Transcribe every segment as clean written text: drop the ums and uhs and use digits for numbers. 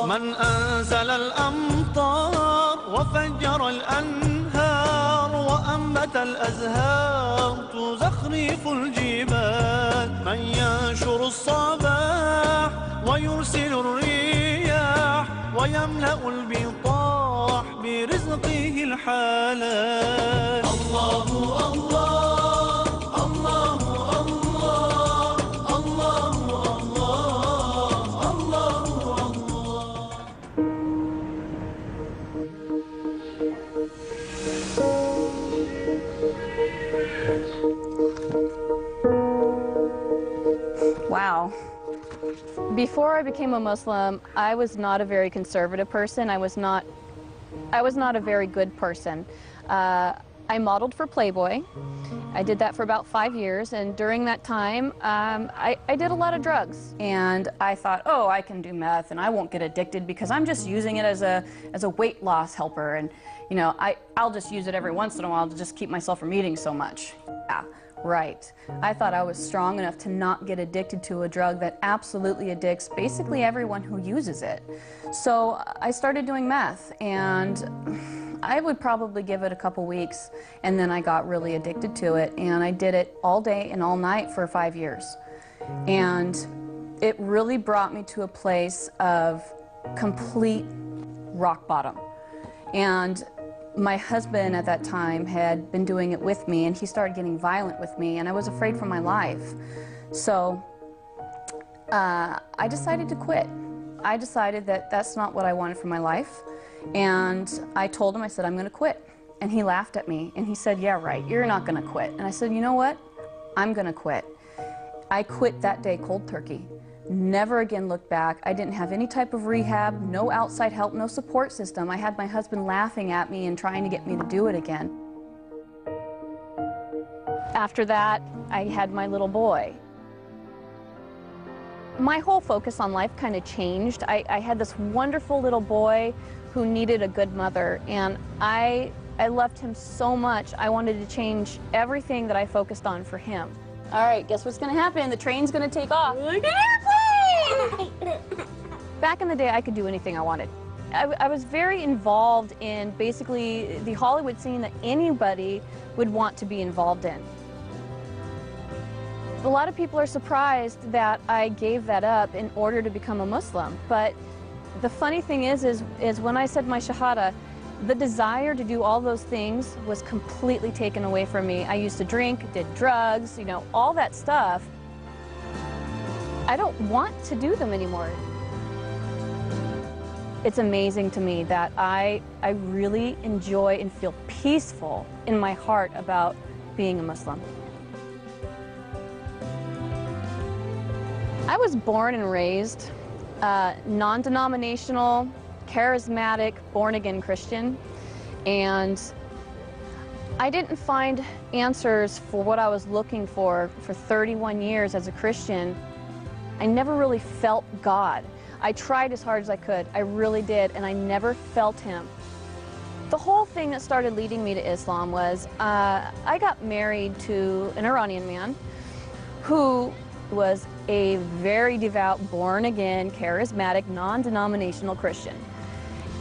من أنزل الأمطار وفجر الأنهار وأنبت الأزهار تزخرف الجبال، من ينشر الصباح ويرسل الرياح ويملأ البطاح برزقه الحلال. الله الله الله الله الله الله الله الله. Wow. Before I became a Muslim, I was not a very conservative person. I was not a very good person. I modeled for Playboy. I did that for about 5 years, and during that time, I did a lot of drugs. And I thought, oh, I can do meth, and I won't get addicted because I'm just using it as a weight loss helper, and you know, I'll just use it every once in a while to just keep myself from eating so much. Yeah, right. I thought I was strong enough to not get addicted to a drug that absolutely addicts basically everyone who uses it. So I started doing meth, and I would probably give it a couple weeks, and then I got really addicted to it, and I did it all day and all night for 5 years. And it really brought me to a place of complete rock bottom. And my husband at that time had been doing it with me, and he started getting violent with me, and I was afraid for my life. So I decided to quit. I decided that that's not what I wanted for my life, and I told him, I said, I'm going to quit. And he laughed at me, and he said, yeah, right, you're not going to quit. And I said, you know what? I'm going to quit. I quit that day cold turkey. Never again looked back. I didn't have any type of rehab, no outside help, no support system. I had my husband laughing at me and trying to get me to do it again. After that, I had my little boy. My whole focus on life kind of changed. I had this wonderful little boy who needed a good mother, and I loved him so much. I wanted to change everything that I focused on for him. All right, guess what's going to happen? The train's going to take off. Like an airplane! Back in the day, I could do anything I wanted. I was very involved in basically the Hollywood scene that anybody would want to be involved in. A lot of people are surprised that I gave that up in order to become a Muslim. But the funny thing is when I said my Shahada, the desire to do all those things was completely taken away from me. I used to drink, did drugs, you know, all that stuff. I don't want to do them anymore. It's amazing to me that I really enjoy and feel peaceful in my heart about being a Muslim. I was born and raised non-denominational, charismatic, born-again Christian, and I didn't find answers for what I was looking for 31 years as a Christian. I never really felt God. I tried as hard as I could, I really did, and I never felt Him. The whole thing that started leading me to Islam was I got married to an Iranian man who was a very devout, born-again, charismatic, non-denominational Christian.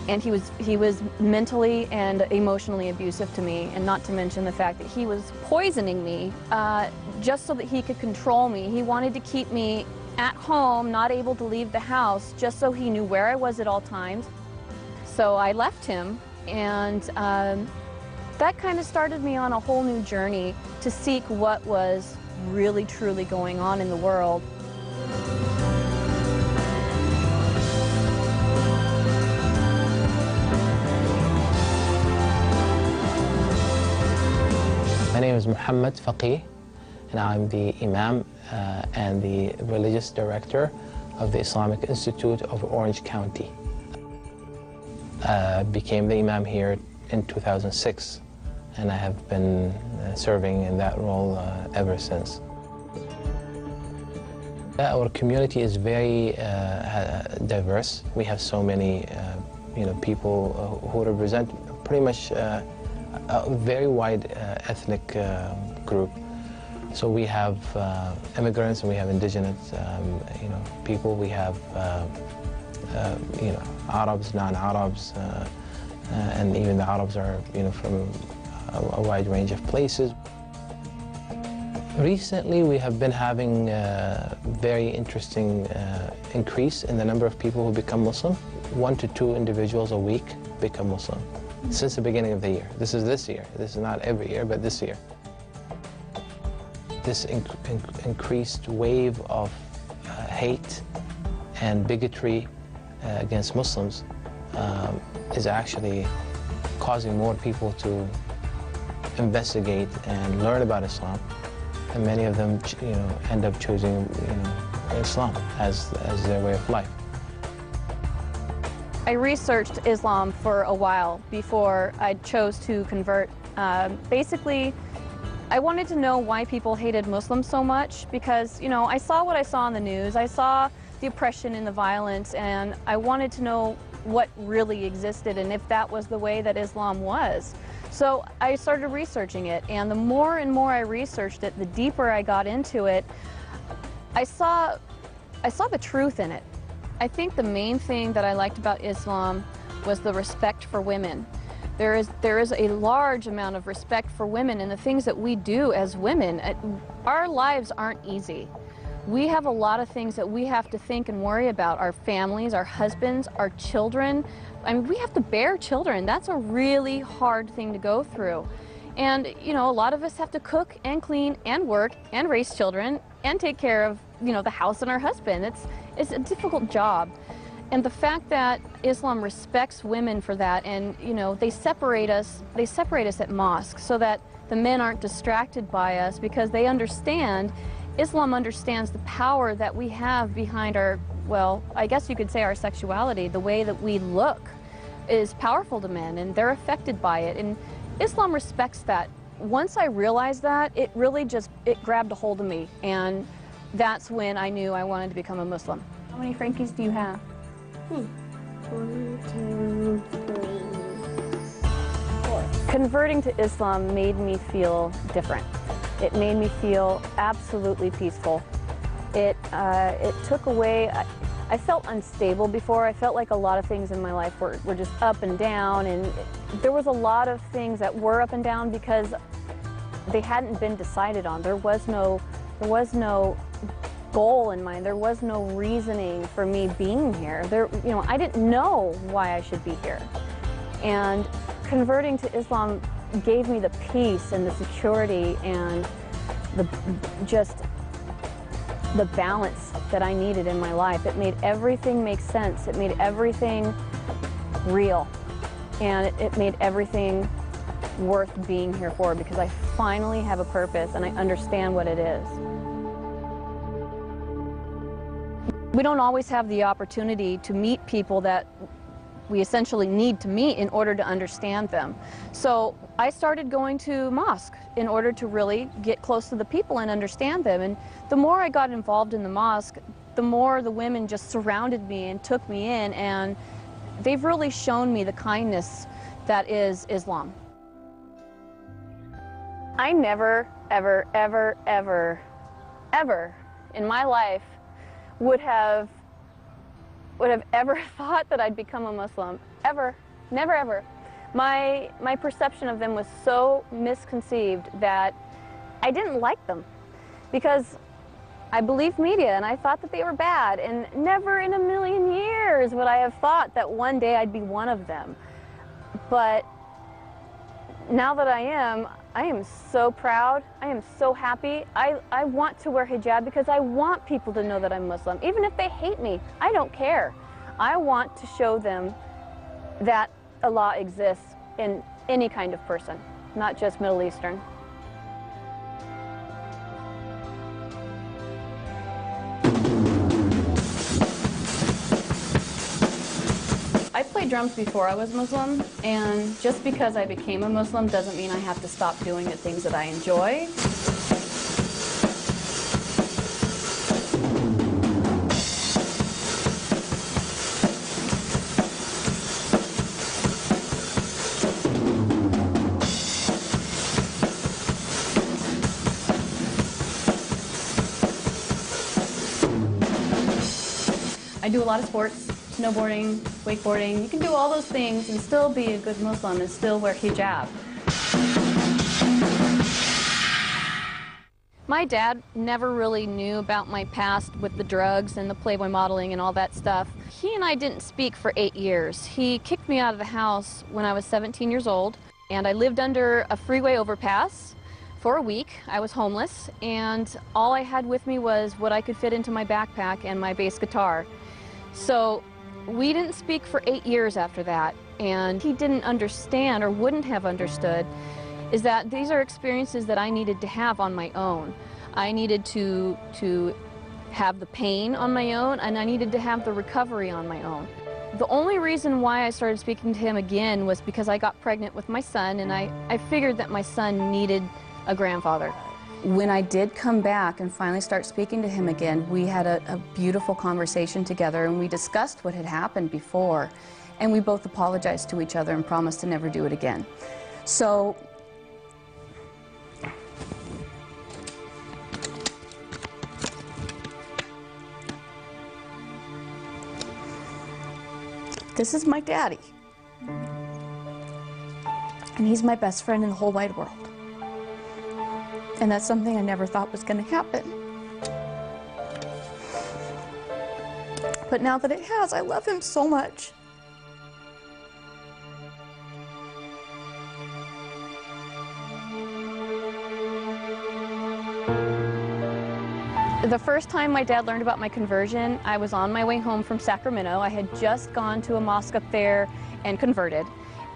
And he was mentally and emotionally abusive to me, and not to mention the fact that he was poisoning me just so that he could control me. He wanted to keep me at home, not able to leave the house, just so he knew where I was at all times. So I left him, and that kind of started me on a whole new journey to seek what was really, truly going on in the world. My name is Muhammad Faqih, and I'm the Imam and the Religious Director of the Islamic Institute of Orange County. Became the Imam here in 2006, and I have been serving in that role ever since. Our community is very diverse. We have so many people who represent pretty much a very wide ethnic group. So we have immigrants and we have indigenous people. We have Arabs, non-Arabs, and even the Arabs are from a wide range of places. Recently, we have been having a very interesting increase in the number of people who become Muslim. 1 to 2 individuals a week become Muslim since the beginning of the year. This is this year. This is not every year, but this year. This increased wave of hate and bigotry against Muslims is actually causing more people to investigate and learn about Islam. And many of them, end up choosing, Islam as their way of life. I researched Islam for a while before I chose to convert. Basically, I wanted to know why people hated Muslims so much because, I saw what I saw on the news. I saw the oppression and the violence, and I wanted to know what really existed and if that was the way that Islam was. So I started researching it, and the more and more I researched it, the deeper I got into it, I saw the truth in it. I think the main thing that I liked about Islam was the respect for women. There is a large amount of respect for women and the things that we do as women. Our lives aren't easy. We have a lot of things that we have to think and worry about. Our families, our husbands, our children. I mean, we have to bear children. That's a really hard thing to go through. And, a lot of us have to cook and clean and work and raise children and take care of, the house and our husband. It's a difficult job. And the fact that Islam respects women for that, and, they separate us at mosque so that the men aren't distracted by us because they understand, Islam understands the power that we have behind our, well, I guess you could say our sexuality. The way that we look is powerful to men, and they're affected by it. And Islam respects that. Once I realized that, it really it grabbed a hold of me, and that's when I knew I wanted to become a Muslim. How many Frankies do you have? 1, 2, 3, 4. Converting to Islam made me feel different. It made me feel absolutely peaceful. It took away, I felt unstable before. I felt like a lot of things in my life were just up and down, and there was a lot of things that were up and down because they hadn't been decided on. There was no goal in mind. There was no reasoning for me being here. I didn't know why I should be here. And converting to Islam gave me the peace and the security and the balance that I needed in my life. It made everything make sense. It made everything real. And it made everything worth being here for because I finally have a purpose and I understand what it is. We don't always have the opportunity to meet people that we essentially need to meet in order to understand them. So I started going to mosque in order to really get close to the people and understand them. And the more I got involved in the mosque, the more the women just surrounded me and took me in, and they've really shown me the kindness that is Islam. I never, ever, ever, ever, ever in my life would have ever thought that I'd become a Muslim. Ever. Never, ever. My perception of them was so misconceived that I didn't like them because I believed media and I thought that they were bad, and never in a million years would I have thought that one day I'd be one of them. But now that I am so proud. I am so happy. I want to wear hijab because I want people to know that I'm Muslim. Even if they hate me, I don't care. I want to show them that Allah exists in any kind of person, not just Middle Eastern. I played drums before I was Muslim, and just because I became a Muslim doesn't mean I have to stop doing the things that I enjoy. I do a lot of sports, snowboarding, wakeboarding. You can do all those things and still be a good Muslim and still wear hijab. My dad never really knew about my past with the drugs and the Playboy modeling and all that stuff. He and I didn't speak for 8 years. He kicked me out of the house when I was 17 years old, and I lived under a freeway overpass for a week. I was homeless, and all I had with me was what I could fit into my backpack and my bass guitar. So we didn't speak for 8 years after that, and he didn't understand, or wouldn't have understood, is that these are experiences that I needed to have on my own. I needed to have the pain on my own, and I needed to have the recovery on my own. The only reason why I started speaking to him again was because I got pregnant with my son, and I figured that my son needed a grandfather. When I did come back and finally start speaking to him again, we had a beautiful conversation together, and we discussed what had happened before, and we both apologized to each other and promised to never do it again. So this is my daddy, and he's my best friend in the whole wide world. And that's something I never thought was going to happen. But now that it has, I love him so much. The first time my dad learned about my conversion, I was on my way home from Sacramento. I had just gone to a mosque up there and converted.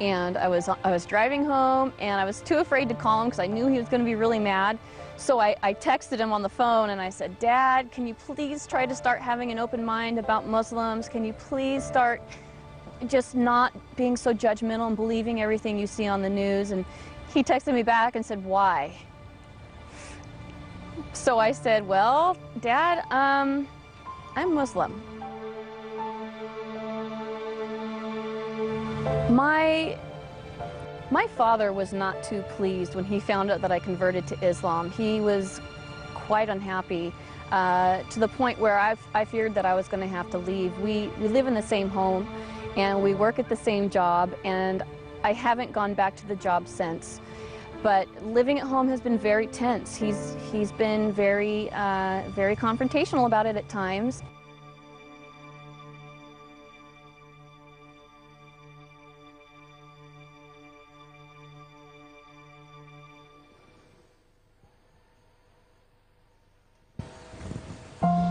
And I was driving home, and I was too afraid to call him because I knew he was going to be really mad. So I texted him on the phone, and I said, "Dad, can you please try to start having an open mind about Muslims? Can you please start just not being so judgmental and believing everything you see on the news?" And he texted me back and said, "Why?" So I said, "Well, Dad, I'm Muslim." My father was not too pleased when he found out that I converted to Islam. He was quite unhappy to the point where I feared that I was going to have to leave. We live in the same home, and we work at the same job, and I haven't gone back to the job since. But living at home has been very tense. He's been very confrontational about it at times.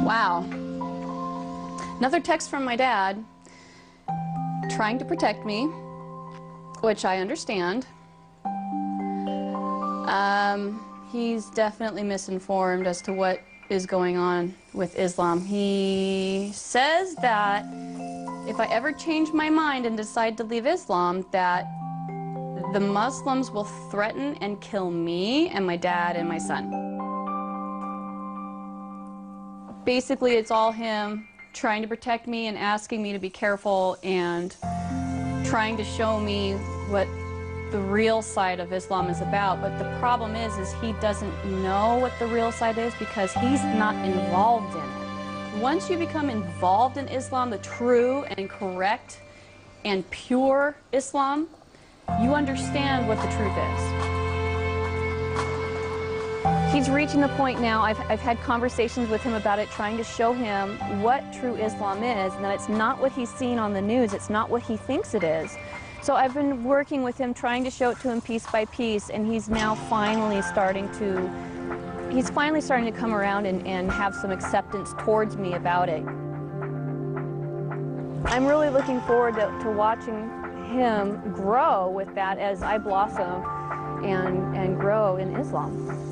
Wow. Another text from my dad, trying to protect me, which I understand. He's definitely misinformed as to what is going on with Islam. He says that if I ever change my mind and decide to leave Islam, that the Muslims will threaten and kill me and my dad and my son. Basically, it's all him trying to protect me and asking me to be careful and trying to show me what the real side of Islam is about. But the problem is he doesn't know what the real side is because he's not involved in it. Once you become involved in Islam, the true and correct and pure Islam, you understand what the truth is. He's reaching the point now, I've had conversations with him about it, trying to show him what true Islam is, and that it's not what he's seen on the news, it's not what he thinks it is. So I've been working with him, trying to show it to him piece by piece, and he's now finally starting to come around and have some acceptance towards me about it. I'm really looking forward to watching him grow with that as I blossom and grow in Islam.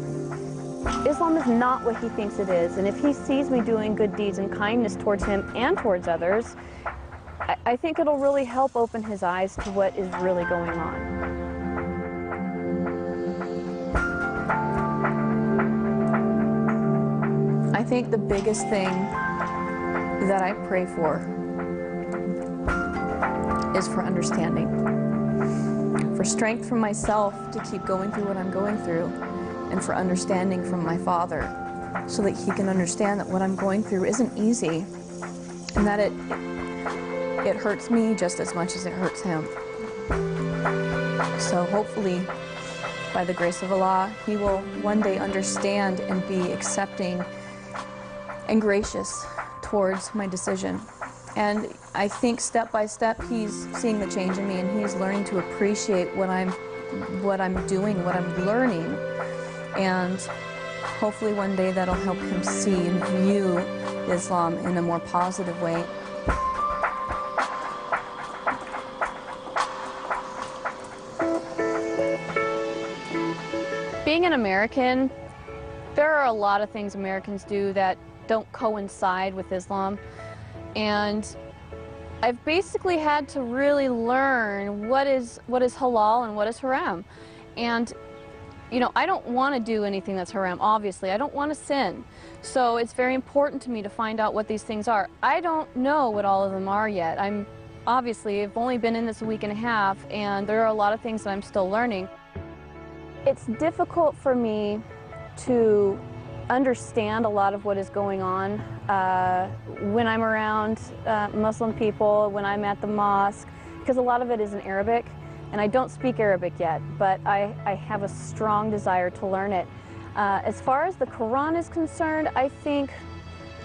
Islam is not what he thinks it is, and if he sees me doing good deeds and kindness towards him and towards others, I think it'll really help open his eyes to what is really going on. I think the biggest thing that I pray for is for understanding, for strength from myself to keep going through what I'm going through, and for understanding from my Father so that he can understand that what I'm going through isn't easy, and that it hurts me just as much as it hurts him. So hopefully, by the grace of Allah, he will one day understand and be accepting and gracious towards my decision. And I think step by step he's seeing the change in me, and he's learning to appreciate what I'm doing, what I'm learning. And hopefully one day that'll help him see and view Islam in a more positive way. Being an American, there are a lot of things Americans do that don't coincide with Islam. And I've basically had to really learn what is halal and what is haram. And you know, I don't want to do anything that's haram, obviously. I don't want to sin. So it's very important to me to find out what these things are. I don't know what all of them are yet. I've only been in this a week and a half, and there are a lot of things that I'm still learning. It's difficult for me to understand a lot of what is going on when I'm around Muslim people, when I'm at the mosque, because a lot of it is in Arabic. And I don't speak Arabic yet, but I have a strong desire to learn it. As far as the Quran is concerned, I think,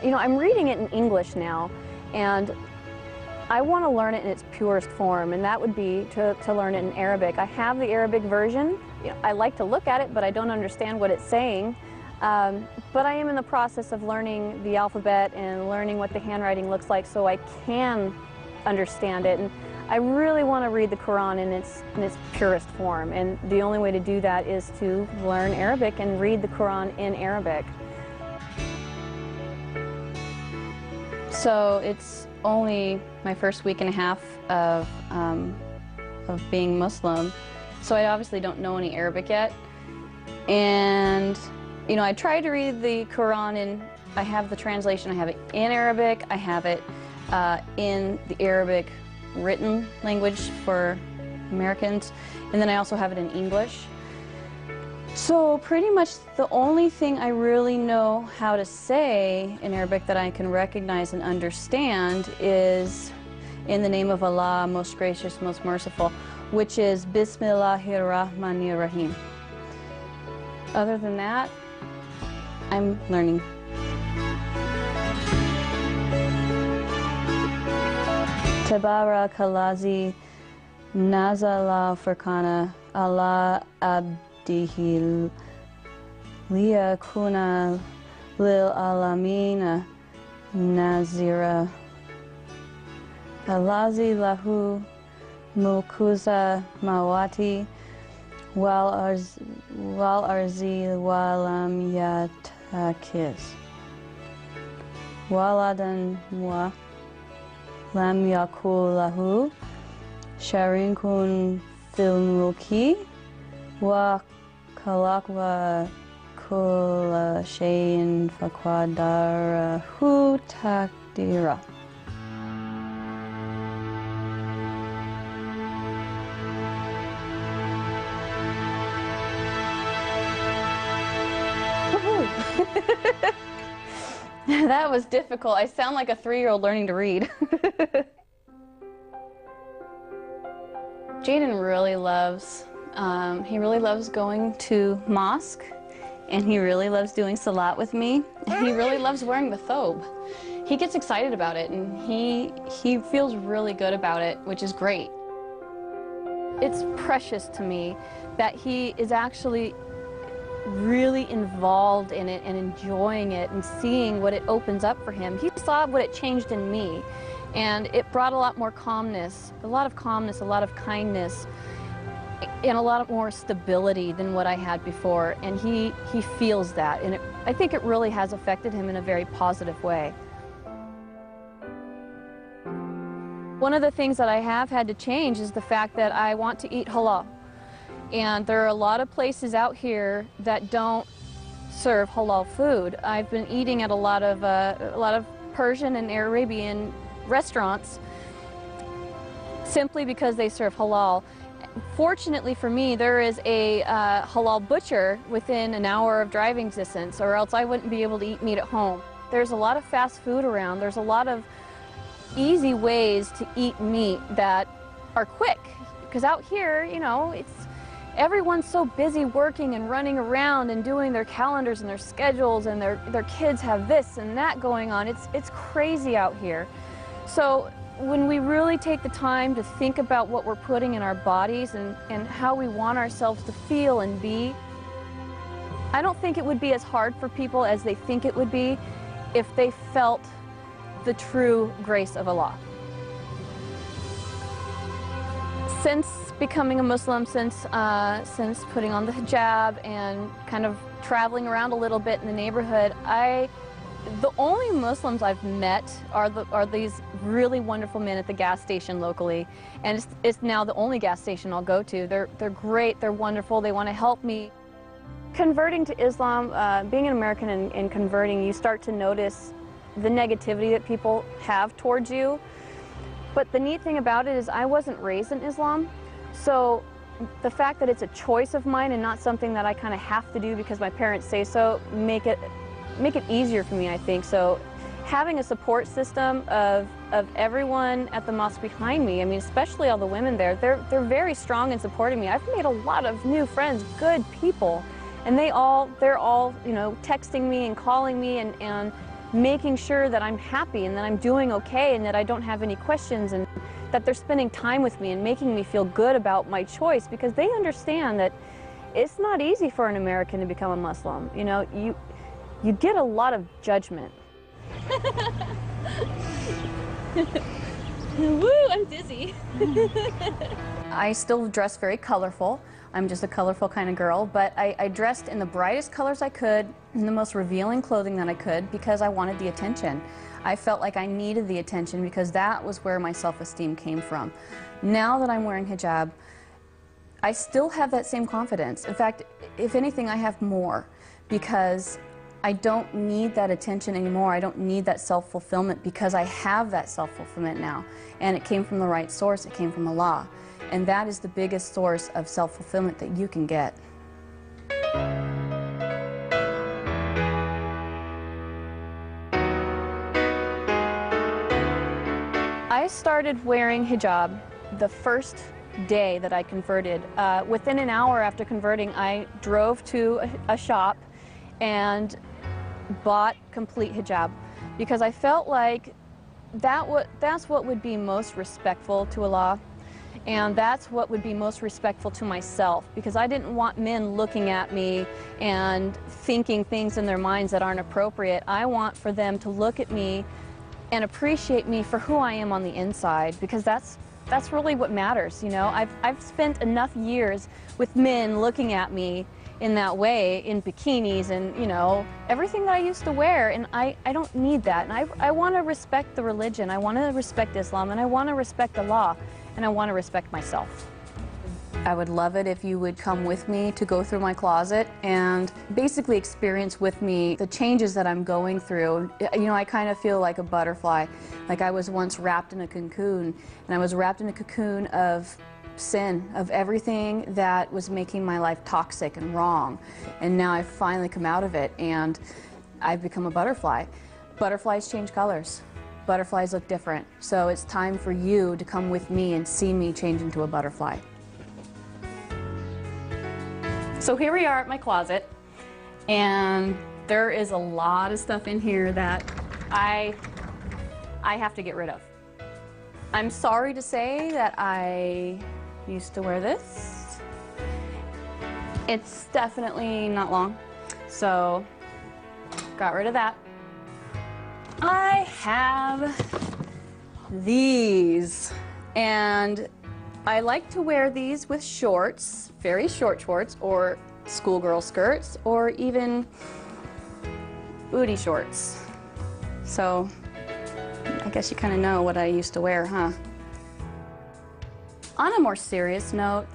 you know, I'm reading it in English now, and I want to learn it in its purest form, and that would be to learn it in Arabic. I have the Arabic version. You know, I like to look at it, but I don't understand what it's saying. But I am in the process of learning the alphabet and learning what the handwriting looks like so I can understand it. And I really want to read the Quran in its purest form, and the only way to do that is to learn Arabic and read the Quran in Arabic. So it's only my first week and a half of being Muslim, so I obviously don't know any Arabic yet. And you know, I tried to read the Quran, and I have the translation. I have it in Arabic, I have it in the Arabic written language for Americans, and then I also have it in English. So pretty much the only thing I really know how to say in Arabic that I can recognize and understand is in the name of Allah, most gracious, most merciful, which is Bismillahir Rahmanir Rahim. Other than that, I'm learning. Tabarakallazi nazala furqana ala abdihi liyakuna lil alamina nazira. Allazi lahu mulkuza mawati wal arzi walam yatakiz waladan wa lam yakul lahu sharikun fil mulki wa khalaqa kulla shay'in faqadarahu taqdira. That was difficult. I sound like a 3-year-old learning to read. Jaden really loves, he really loves going to mosque, and he really loves doing salat with me, and he really loves wearing the thobe. He gets excited about it, and he feels really good about it, which is great. It's precious to me that he is actually really involved in it and enjoying it and seeing what it opens up for him. He saw what it changed in me, and it brought a lot more calmness, a lot of kindness, and a lot more stability than what I had before, and he feels that, and I think it really has affected him in a very positive way. One of the things that I have had to change is the fact that I want to eat halal. And there are a lot of places out here that don't serve halal food. I've been eating at a lot of Persian and Arabian restaurants simply because they serve halal. Fortunately for me, there is a halal butcher within an hour of driving distance, or else I wouldn't be able to eat meat at home. There's a lot of fast food around. There's a lot of easy ways to eat meat that are quick. Because out here, you know, everyone's so busy working and running around and doing their calendars and their schedules, and their kids have this and that going on. It's crazy out here. So when we really take the time to think about what we're putting in our bodies and how we want ourselves to feel and be, I don't think it would be as hard for people as they think it would be if they felt the true grace of Allah. Since becoming a Muslim, since putting on the hijab and kind of traveling around a little bit in the neighborhood, the only Muslims I've met are these really wonderful men at the gas station locally, and it's now the only gas station I'll go to. They're great, they're wonderful, they want to help me. Converting to Islam, being an American and converting, you start to notice the negativity that people have towards you. But the neat thing about it is I wasn't raised in Islam, so the fact that it's a choice of mine and not something that I kind of have to do because my parents say so, make it easier for me, I think. So having a support system of everyone at the mosque behind me, I mean, especially all the women there, they're very strong in supporting me. I've made a lot of new friends, good people, and they're all, you know, texting me and calling me and making sure that I'm happy and that I'm doing okay and that I don't have any questions, and that they're spending time with me and making me feel good about my choice, because they understand that it's not easy for an American to become a Muslim. You know, you get a lot of judgment. Woo, I'm dizzy. I still dress very colorful. I'm just a colorful kind of girl, but I dressed in the brightest colors I could, in the most revealing clothing that I could, because I wanted the attention. I felt like I needed the attention because that was where my self-esteem came from. Now that I'm wearing hijab, I still have that same confidence. In fact, if anything, I have more, because I don't need that attention anymore. I don't need that self-fulfillment, because I have that self-fulfillment now. And it came from the right source. It came from Allah. And that is the biggest source of self-fulfillment that you can get. I started wearing hijab the first day that I converted. Within an hour after converting, I drove to a shop and bought complete hijab, because I felt like that's what would be most respectful to Allah, and that's what would be most respectful to myself, because I didn't want men looking at me and thinking things in their minds that aren't appropriate. I want for them to look at me and appreciate me for who I am on the inside, because that's really what matters, you know. I've spent enough years with men looking at me in that way, in bikinis and, you know, everything that I used to wear, and I don't need that. And I want to respect the religion, I want to respect Islam, and I want to respect Allah, and I want to respect myself. I would love it if you would come with me to go through my closet and basically experience with me the changes that I'm going through. You know, I kind of feel like a butterfly. Like I was once wrapped in a cocoon, and I was wrapped in a cocoon of sin, of everything that was making my life toxic and wrong. And now I've finally come out of it, and I've become a butterfly. Butterflies change colors. Butterflies look different. So it's time for you to come with me and see me change into a butterfly. So here we are at my closet, and there is a lot of stuff in here that I have to get rid of. I'm sorry to say that I used to wear this. It's definitely not long, so got rid of that. I have these, and I like to wear these with shorts, very short shorts, or schoolgirl skirts, or even booty shorts. So I guess you kind of know what I used to wear, huh? On a more serious note,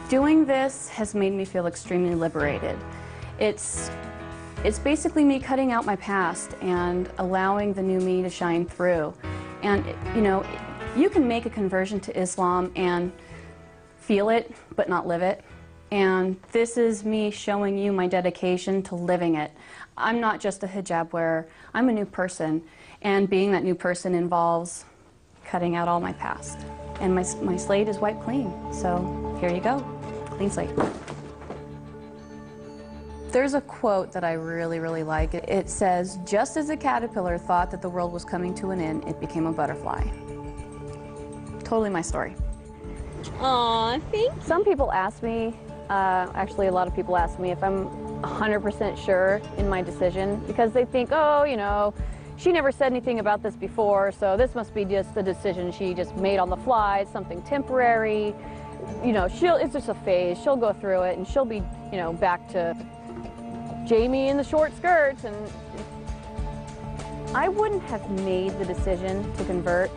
doing this has made me feel extremely liberated. It's basically me cutting out my past and allowing the new me to shine through. And, you know, you can make a conversion to Islam and feel it, but not live it. And this is me showing you my dedication to living it. I'm not just a hijab wearer, I'm a new person. And being that new person involves cutting out all my past. And my slate is wiped clean. So here you go, clean slate. There's a quote that I really, really like. It says, just as a caterpillar thought that the world was coming to an end, it became a butterfly. Totally my story. Aw, thank you. Some people ask me, actually a lot of people ask me if I'm 100% sure in my decision, because they think, oh, you know, she never said anything about this before, so this must be just the decision she just made on the fly. It's something temporary. You know, it's just a phase. She'll go through it and she'll be, you know, back to Jamie in the short skirts. And I wouldn't have made the decision to convert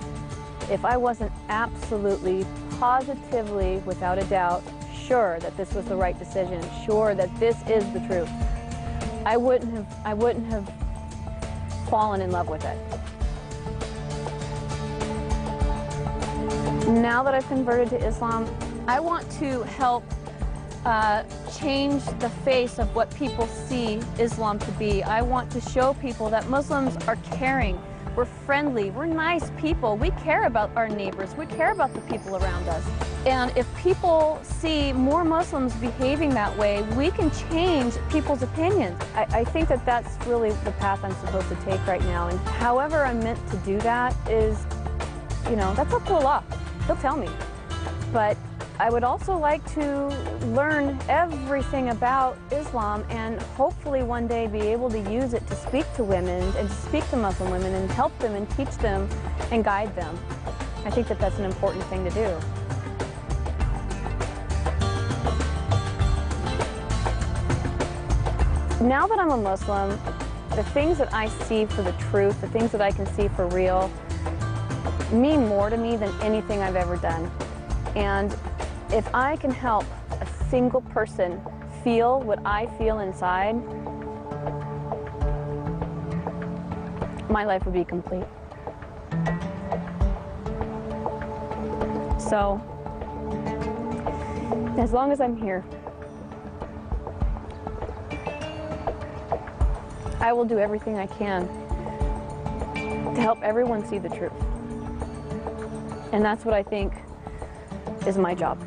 if I wasn't absolutely, positively, without a doubt, sure that this was the right decision, sure that this is the truth. I wouldn't have fallen in love with it. Now that I've converted to Islam, I want to help change the face of what people see Islam to be. I want to show people that Muslims are caring, we're friendly, we're nice people, we care about our neighbors, we care about the people around us. And if people see more Muslims behaving that way, we can change people's opinions. I think that that's really the path I'm supposed to take right now. And however I'm meant to do that is, you know, that's up to Allah. He'll tell me. But I would also like to learn everything about Islam and hopefully one day be able to use it to speak to women and to speak to Muslim women and help them and teach them and guide them. I think that that's an important thing to do. Now that I'm a Muslim, the things that I see for the truth, the things that I can see for real, mean more to me than anything I've ever done. And if I can help a single person feel what I feel inside, my life would be complete. So, as long as I'm here, I will do everything I can to help everyone see the truth. And that's what I think is my job.